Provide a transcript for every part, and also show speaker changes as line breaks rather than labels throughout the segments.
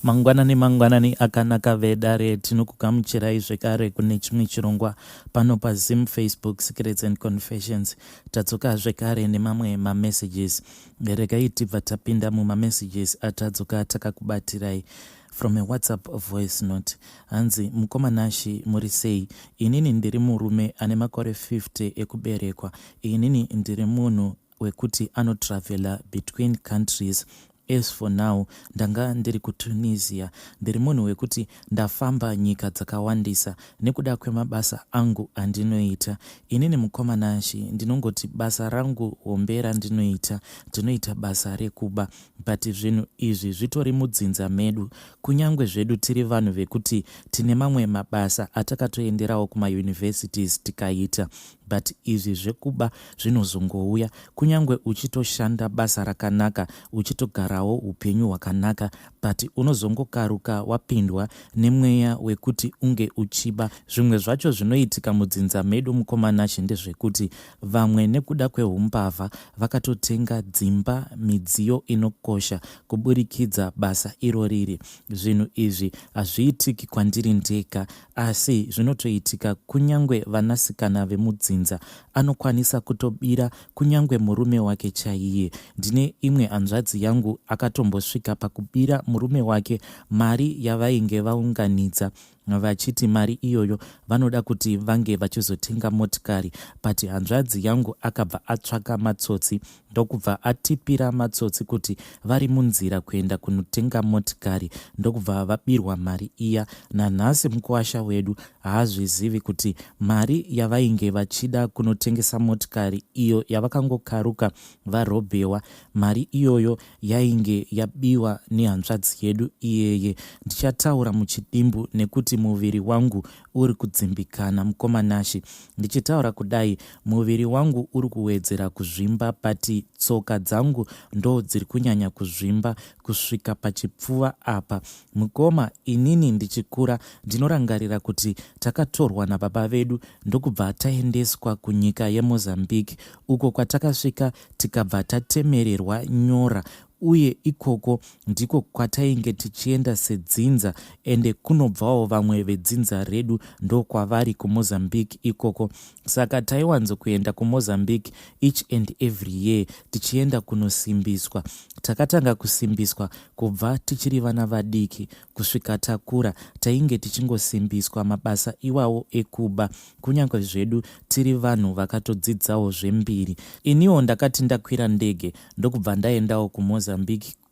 Mangwanani akanaka vedare tinokugamuchirai zvekare kune chimwe chirongwa pano paZim Facebook Secrets and Confessions. Tadzoka zvekare nemamwe mamessages. Regai tibva tapinda mumamessages atadzoka takakubatirai from a WhatsApp voice note. Hanzi mukomanashi muri sei? Inini ndiri murume ane makore 50 ekuberekwa. Inini ndiri munhu wekuti anotravela between countries. As for now, ndanga ndiri kuTunisia. Ndiri munhu wekuti ndafamba nyika dzakawandisa nekuda kwemabasa angu andinoita. Inini mukomanashi ndinongoti basa rangu hombe ndinoita basa rekuba. But zvinhu izvi zvitori mudzinza medu, kunyangwe zvedu tiri vanhu vekuti tine mamwe mabasa atakatoenderawo kumauniversities tikaita. But izvi zvekuba zvinozongouya, kunyangwe uchitoshanda basa rakanaka, uchitogarawo upenyu hwakanaka, but unozongokaruka wapindwa nemweya wekuti unge uchiba. Zvimwe zvacho zvinoitika mudzinza medu mukomanashi ndezvekuti vamwe nekuda kwehumbavha vakatotenga dzimba, midziyo inokosha kuburikidza basa iroriri. Zvinhu izvi hazviitiki kwandiri ndeka, asi zvinotoitika kunyangwe vanasikana vemudzinza anokwanisa kutobira kunyangwe murume wake chaiye. Ndine imwe hanzvadzi yangu akatombosvika pakubira murume wake mari yavainge vaunganidza, vachiti mari iyoyo vanoda kuti vange vachizotenga motikari. But hanzvadzi yangu akabva atsvaka matsotsi ndokubva atipira matsotsi kuti vari munzira kuenda kunotenga motikari, ndokubva vabirwa mari iya. Nanhasi mukuwasha wedu haazvizivi kuti mari yavainge vachida kunotengesa motikari iyo yavakangokaruka varobhewa, mari iyoyo yainge yabiwa nehanzvadzi yedu iyeye. Ndichataura muchidimbu nekuti muviri wangu uri kudzimbikana mukomanashi. Ndichitaura kudai, muviri wangu uri kuwedzera kuzvimba, but tsoka dzangu ndo dziri kunyanya kuzvimba kusvika pachipfuva apa. Mukoma, inini ndichikura ndinorangarira kuti takatorwa nababa vedu ndokubva taendeswa kunyika yeMozambique, uko kwatakasvika tikabva tatemererwa nyora, uye ikoko ndiko kwatainge tichienda sedzinza, ende kunobvawo vamwe vedzinza redu ndokwavari kuMozambique ikoko. Saka taiwanzo kuenda kuMozambique each and every year tichienda kunosimbiswa. Takatanga kusimbiswa kubva tichiri vana vadiki kusvika takura, tainge tichingosimbiswa mabasa iwawo ekuba, kunyangwe zvedu tiri vanhu vakatodzidzawo zvembiri. Iniwo ndakati ndakwira ndege ndokubva ndaendawo kuMozambique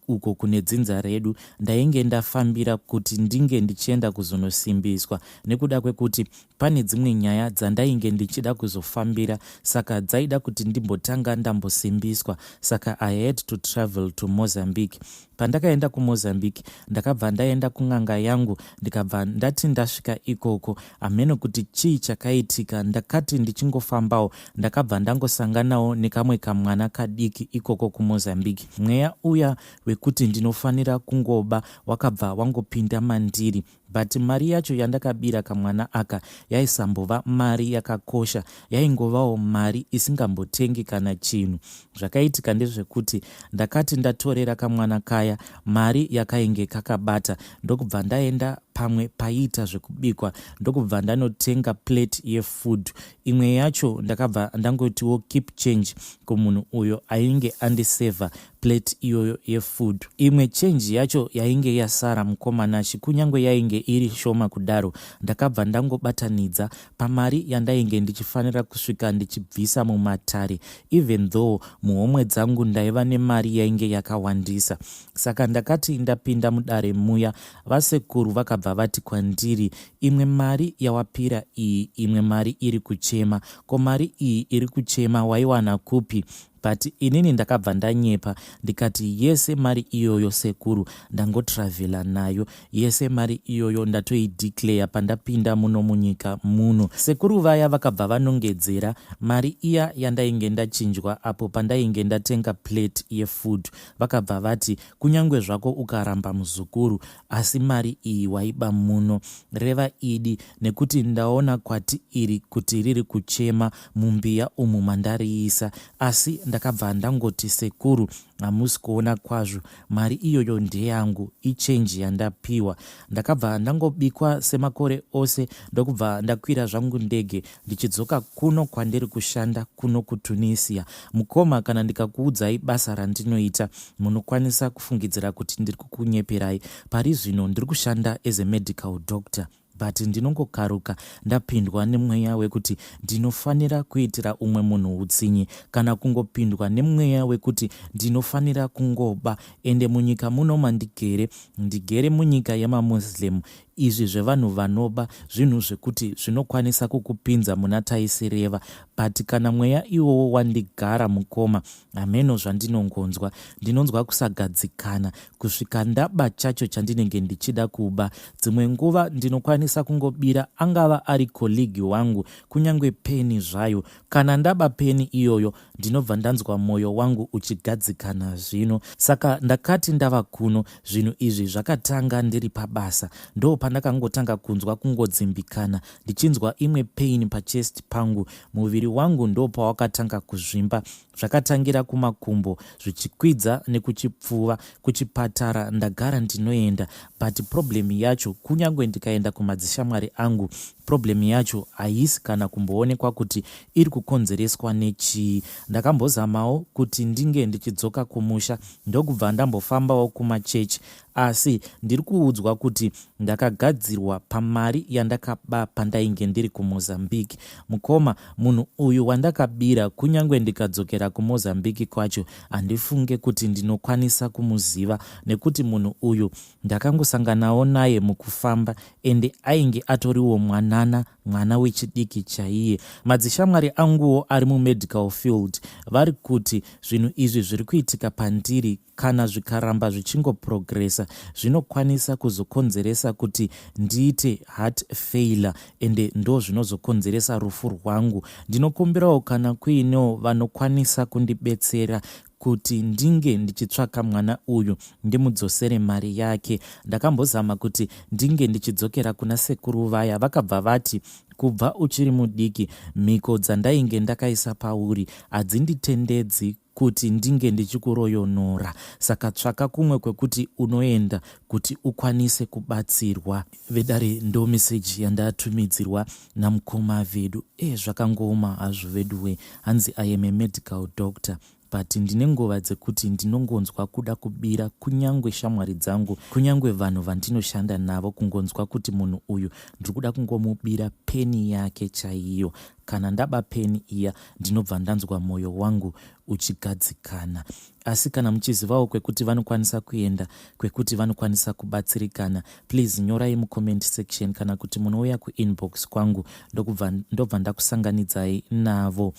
uko kune dzinza redu. Ndainge ndafambira kuti ndinge ndichienda kuzonosimbiswa nekuda kwekuti pane dzimwe nyaya dzandainge ndichida kuzofambira, saka dzaida kuti ndimbotanga ndambosimbiswa. Saka I had to travel to Mozambique. Pandakaenda kuMozambique ndakabva ndaenda kun'anga yangu, ndikabva ndati ndasvika ikoko ameno kuti chii chakaitika. Ndakati ndichingofambawo ndakabva ndangosanganawo nekamwe kamwana kadiki ikoko kuMozambique. Mweya uya wekuti ndinofanira kungoba wakabva wangopinda mandiri, but mari yacho yandakabira kamwana aka yaisambova mari yakakosha, yaingovawo mari isingambotengi kana chinhu. Zvakaitika ndezvekuti ndakati ndatorera kamwana kaya mari yakainge kakabata, ndokubva ndaenda pamwe paiita zvekubikwa, ndokubva ndanotenga plate yefood. Imwe yacho ndakabva ndangotiwo keep change kumunhu uyo ainge andiseva plate iyoyo yefood. Imwe change yacho yainge yasara mukomanashi, kunyangwe yainge iri shoma kudaro, ndakabva ndangobatanidza pamari yandainge ndichifanira kusvika ndichibvisa mumatare, even though muhomwe dzangu ndaiva nemari yainge yakawandisa. Saka ndakati ndapinda mudare muya, vasekuru vakabva vati kwandiri, imwe mari yawapira iyi, imwe mari iri kuchema. Ko mari iyi iri kuchema waiwana kupi? But inini ndakabva ndanyepa ndikati yese mari iyoyo sekuru ndangotravela nayo, yese mari iyoyo ndatoideclare pandapinda muno munyika muno. Sekuru vaya vakabva vanongedzera mari iya yandainge ndachinjwa apo pandainge ndatenga plate yefood. Vakabva vati kunyangwe zvako ukaramba muzukuru, asi mari iyi waiba muno. Reva idi nekuti ndaona kwati iri kuti riri kuchema mumbiya umu mandariisa, asi ndakabva ndangoti sekuru hamusi kuona kwazvo, mari iyoyo ndeyangu, ichenji yandapiwa. Ndakabva ndangobikwa semakore ose ndokubva ndakwira zvangu ndege ndichidzoka kuno kwandiri kushanda kuno kuTunisia. Mukoma, kana ndikakuudzai basa randinoita munokwanisa kufungidzira kuti ndiri kukunyeperai. Pari zvino ndiri kushanda as a medical doctor, but ndinongokaruka ndapindwa nemweya wekuti ndinofanira kuitira umwe munhu utsinye, kana kungopindwa nemweya wekuti ndinofanira kungoba. Ende munyika muno ndigere munyika yamamuslim. Izvi zvevanhu vanoba zvinhu zvekuti zvinokwanisa kukupinza muna taisireva, but kana mweya iwowo wandigara mukoma, hameno zvandinongonzwa. Ndinonzwa kusagadzikana kusvika ndaba chacho chandinenge ndichida kuba. Dzimwe nguva ndinokwanisa kungobira angava ari koligi wangu, kunyange peni zvayo. Kana ndaba peni iyoyo ndinobva ndanzwa mwoyo wangu uchigadzikana zvino. Saka ndakati ndava kuno, zvinhu izvi zvakatanga ndiri pabasa. Ndo pandakangotanga kunzwa kungodzimbikana, ndichinzwa imwe pain pachest pangu. Muviri wangu ndo pawakatanga kuzvimba, zvakatangira kumakumbo zvichikwidza nekuchipfuva. Kuchipatara ndagara ndinoenda, but problem yacho, kunyange ndikaenda kumadzishamwari angu, problem yacho haisi kana kumboonekwa kuti iri kukonzereswa nechii. Ndakambozamawo kuti ndinge ndichidzoka kumusha ndokubva ndambofambawo kumachechi, asi ndiri kuudzwa kuti ndakagadzirwa pamari yandakaba pandainge ndiri kuMozambique. Mukoma, munhu uyu wandakabira, kunyange ndikadzokera kuMozambique kwacho handifunge kuti ndinokwanisa kumuziva, nekuti munhu uyu ndakangosanganawo naye mukufamba, ende ainge atoriwo mwana wechidiki chaiye. Madzishamwari anguwo ari mumedical field vari kuti zvinhu izvi zviri kuitika pandiri, kana zvikaramba zvichingoprogresa, zvinokwanisa kuzokonzeresa kuti ndiite heart failure, ende ndo zvinozokonzeresa rufu rwangu. Ndinokumbirawo kana kuinewo vanokwanisa kundibetsera kuti ndinge ndichitsvaka mwana uyu ndimudzosere mari yake. Ndakambozama kuti ndinge ndichidzokera kuna sekuru vaya, vakabva vati kubva uchiri mudiki mhiko dzandainge ndakaisa pauri hadzinditendedzi kuti ndinge ndichikuroyonora. Saka tsvaka kumwe kwekuti unoenda kuti ukwanise kubatsirwa. Vedare ndo meseji yandatumidzirwa namukoma vedu. Zvakangooma hazvo veduwe. Hanzi I am a medical doctor, but ndine nguva dzekuti ndinongonzwa kuda kubira, kunyange shamwari dzangu, kunyange vanhu vandinoshanda navo, kungonzwa kuti munhu uyu ndiri kuda kungomubira peni yake chaiyo. Kana ndaba peni iya ndinobva ndanzwa mwoyo wangu uchigadzikana. Asi kana muchizivawo kwekuti vanokwanisa kuenda, kwekuti vanokwanisa kubatsirikana, please nyorai mucomment section, kana kuti munouya kuinbox kwangu ndobva ndakusanganidzai navo.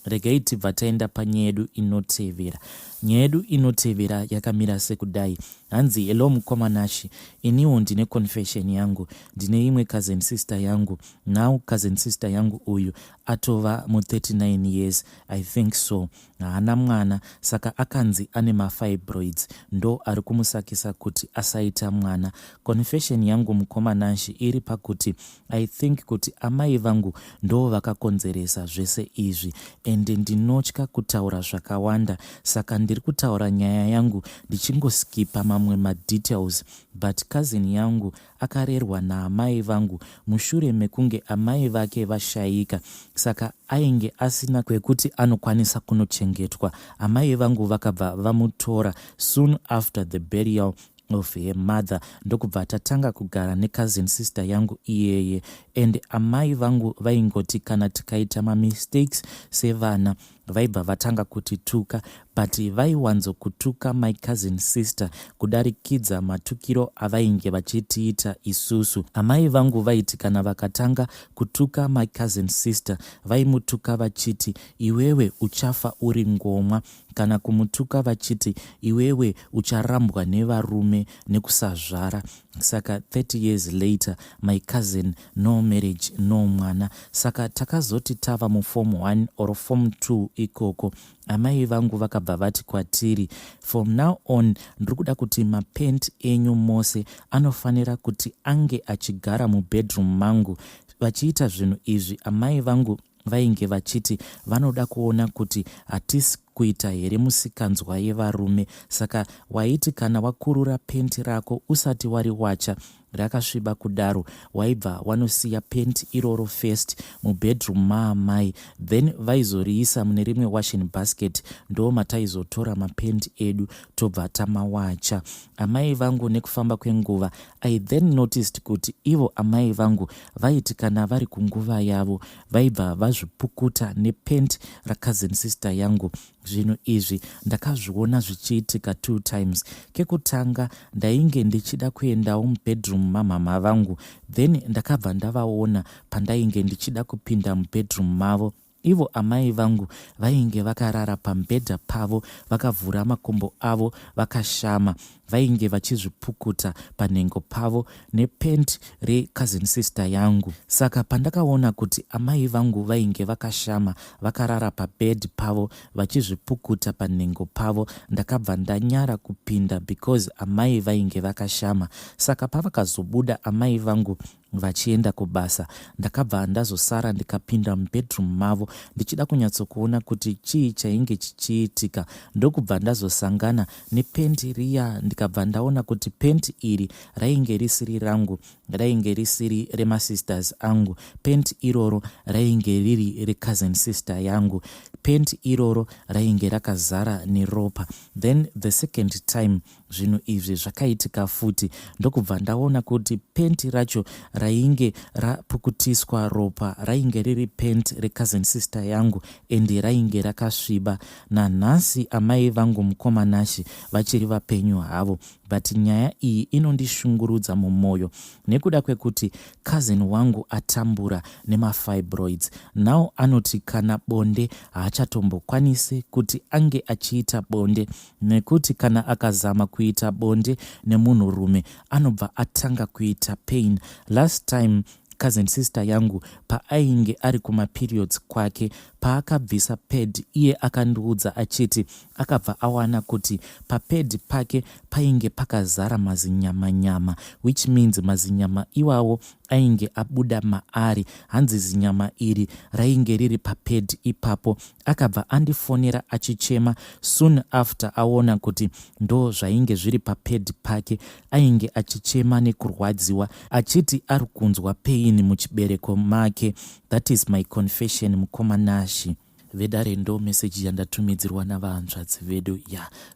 Regai tibva taenda panyedu inotevera. Nyedu inotevera yakamira sekudai. Hanzi, hello mukomanashi, iniwo ndine confession yangu. Ndine imwe cousin sister yangu. Now cousin sister yangu uyu atova mu39 years, I think so. Haana mwana, saka akanzi ane mafibroids, ndo ari kumusakisa kuti asaita mwana. Confession yangu mukomanashi iri pakuti I think kuti amai vangu ndo vakakonzeresa zvese izvi, ende ndinotya kutaura zvakawanda, saka ndiri kutaura nyaya yangu ndichingoskipa mamwe madetails. But cousin yangu akarerwa naamai vangu mushure mekunge amai vake vashaika, saka ainge asina kwekuti anokwanisa kunochengetwa. Amai vangu vakabva vamutora soon after the burial of her mother, ndokubva tatanga kugara necousin sister yangu iyeye. And amai vangu vaingoti kana tikaita mistakes sevana vaibva vatanga kutituka, but vaiwanzo kutuka my cousin sister kudarikidza matukiro avainge vachitiita isusu. Amai vangu vaiti kana vakatanga kutuka my cousin sister vaimutuka vachiti iwewe uchafa uri ngomwa, kana kumutuka vachiti iwewe ucharambwa nevarume nekusazvara. Saka 30 years later my cousin no marriage no mwana. Saka takazoti tava muform 1 or form 2 ikoko. Amai vangu vakabva vati kwatiri, from now on ndiri kuda kuti mapent enyu mose anofanira kuti ange achigara mubedroom mangu. Vachiita zvinhu izvi amai vangu vainge vachiti vanoda kuona kuti hatisi kuita here musikanzwa yevarume. Saka waiti kana wakurura penti rako usati wari wacha rakasviba kudaro, waibva wanosiya penti iroro first mubedroom maamai, then vaizoriisa mune rimwe washing basket, ndo mataizotora mapenti edu tobva tamawacha. Amai vangu nekufamba kwenguva, I then noticed kuti ivo amai vangu vaiti kana vari kunguva yavo vaibva vazvipukuta nepenti ra-cousin sister yangu. Zvinhu izvi ndakazviona zvichiitika 2 times. Kekutanga ndainge ndichida kuendawo mubedroom mamama vangu, then ndakabva ndavaona pandainge ndichida kupinda mubedroom mavo. Ivo amai vangu vainge vakarara pambedha pavo, vakavhura makumbo avo, vakashama, vainge vachizvipukuta panhengo pavo nepenti re-cousin sister yangu. Saka pandakaona kuti amai vangu vainge vakashama, vakarara pabedhi pavo vachizvipukuta panhengo pavo, ndakabva ndanyara kupinda because amai vainge vakashama. Saka pavakazobuda amai vangu vachienda kubasa, ndakabva ndazosara ndikapinda mubedroom mavo ndichida kunyatsokuona kuti chii chainge chichiitika. Ndokubva ndazosangana nepenti riya, ndikabva ndaona kuti penti iri rainge risiri rangu, rainge risiri remasisters angu. Penti iroro rainge riri re-cousin sister yangu. Penti iroro rainge rakazara neropa. Then the second time zvinhu izvi zvakaitika futi, ndokubva ndaona kuti penti racho rainge rapukutiswa ropa rainge riri penti re-cousin sister yangu ende rainge rakasviba. Nanhasi amai vangu mukomanashi vachiri vapenyu havo, but nyaya iyi inondishungurudza mumwoyo nekuda kwekuti cousin wangu atambura nemafibroids. Now anoti kana bonde haachatombokwanisi kuti ange achiita bonde, nekuti kana akazama kuita bonde nemunhurume anobva atanga kuita pain. Last time cousin sister yangu paainge ari kumaperiods kwake, paakabvisa pad, iye akandiudza achiti akabva awana kuti papad pake painge pakazara mazinyama, which means mazinyama iwawo ainge abuda maari. Hanzi zinyama iri rainge riri papad ipapo. Akabva andifonera achichema soon after aona kuti ndo zvainge zviri papad pake. Ainge achichema nekurwadziwa achiti ari kunzwa pain muchibereko make. That is my confession mukomanashi. Vedare ndo message yandatumidzirwa navahanzvadzi vedu.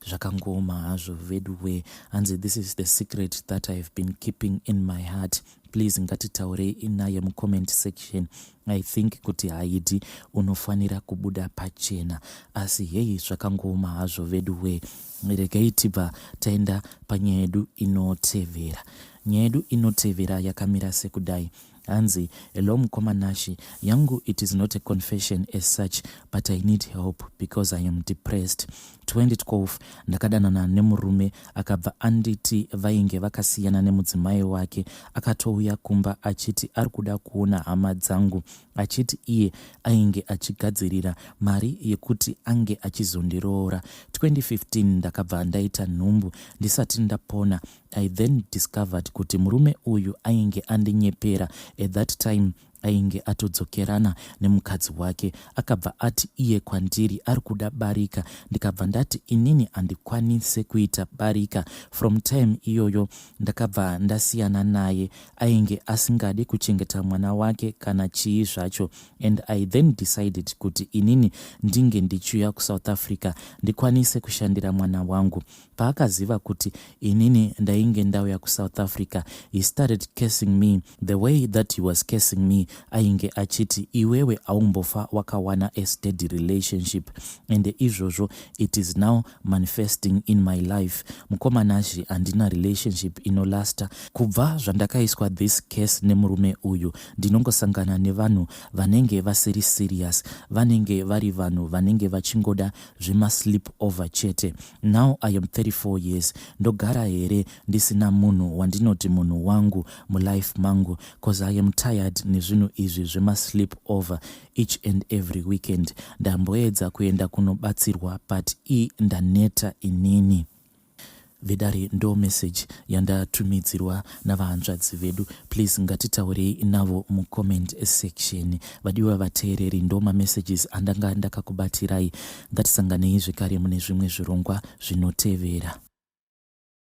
Zvakangoma hazvo vedu we. Hanzi this is the secret that I've been keeping in my heart. Please ngatitaurei inaye mucomment section. I think kuti haidi unofanira kubuda pachena. Asi hei zvakangoma hazvo vedu we. Regai tibva taenda panyaya yedu inotevera. Nyaya yedu inotevera yakamira sekudai. Hanzi, hello mukomanashi yangu, it is not a confession as such, but I need help because I am depressed. 2012 ndakadanana nemurume akabva anditi vainge vakasiyana nemudzimai wake. Akatouya kumba achiti ari kuda kuona hama dzangu, achiti iye ainge achigadzirira mari yekuti ange achizondiroora. 2015 ndakabva ndaita nhumbu ndisati ndapona. I then discovered kuti murume uyu ainge andinyepera. At that time ainge atodzokerana nemukadzi wake. Akabva ati iye kwandiri ari kuda barika. Ndikabva ndati inini handikwanise kuita barika. From time iyoyo ndakabva ndasiyana naye. Ainge asingadi kuchengeta mwana wake kana chii zvacho. And I then decided kuti inini ndinge ndichiuya kuSouth Africa ndikwanise kushandira mwana wangu. Paakaziva kuti inini ndainge ndauya kuSouth Africa, he started cursing me. The way that he was cursing me, ainge achiti iwewe aumbofa wakawana a steady relationship. And izvozvo it is now manifesting in my life. Mukomanashi handina relationship inolasta. Kubva zvandakaiswa this case nemurume uyu, ndinongosangana nevanhu vanenge vasiri serious, vanenge vari vanhu vanenge vachingoda zvema sleep over chete. Now I am 34 years. Ndogara here ndisina munhu wandinoti munhu wangu mulife mangu, cause I am tired nezvinhu izvi zvema sleep over each and every weekend. Ndamboedza kuenda kunobatsirwa but ndaneta inini. vedare ndo message yandatumidzirwa navahanzvadzi vedu. Please ngatitaurei navo mucomment section. Vadiwa vateereri, ndo mamessages andanga ndakakubatirai. Ngatisanganei zvekare mune zvimwe zvirongwa zvinotevera.